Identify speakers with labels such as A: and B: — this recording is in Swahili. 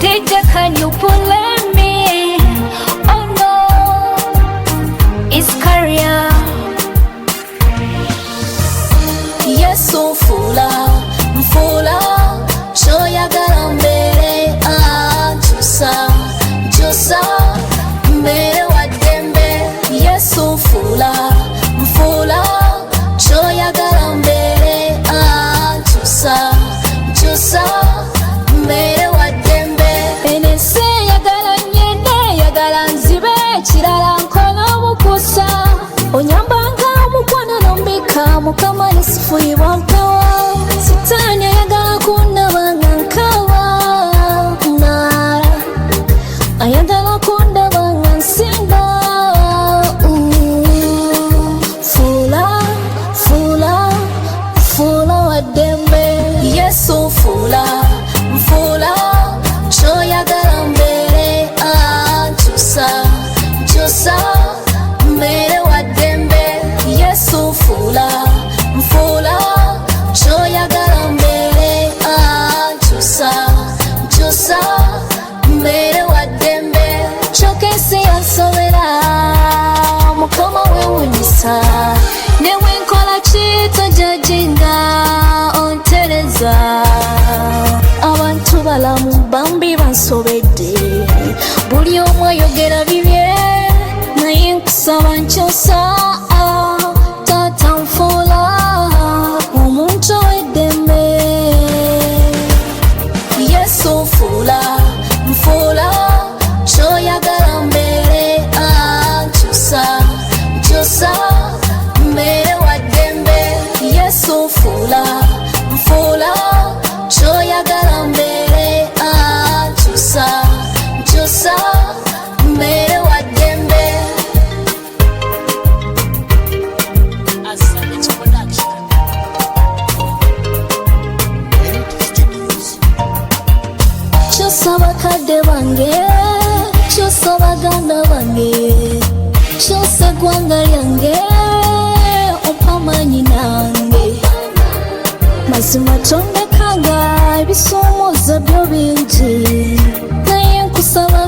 A: DJ, can you pull me? Oh no, it's career.
B: Yes, so fula, shoyagala mbere chusa mbere wadembe. Yes, so fula, shoyagala mbere chusa mbere wadembe.
A: Enese yagala nyende yagala nzibe kirala nkola bukusa onyambanga omukwana nombika mukama nisifuyibwa mpewa sitani ayagala kundabanga nkawa nara ayagala kundabanga nsinda fula wadembe.
B: Yesu fula shoyagala mbere chusa mbere wadembe. Yesu fula shoyagala mbere chusa mbere wadembe.
A: Chokesi yansobera mukama wewunyisa newe nkola kito jajinga ontereza abantu balamu bambi bansobedde buli omu ayogera bibye naye nkusaba nkyosa tata nfuula omuntu ow'eddembe.
B: Yesu fula shoyagala mbere chusa mbere wadembe. Yesu fula shoyagala mbere chusa mbere wadembe.
A: Kyusa bakadde bange, kyusa baganda bange, kyusa eggwanga lyange, ompa amaanyi nange. Mazima tondekanga ebisuumuuzo byo bingi naye nkusaba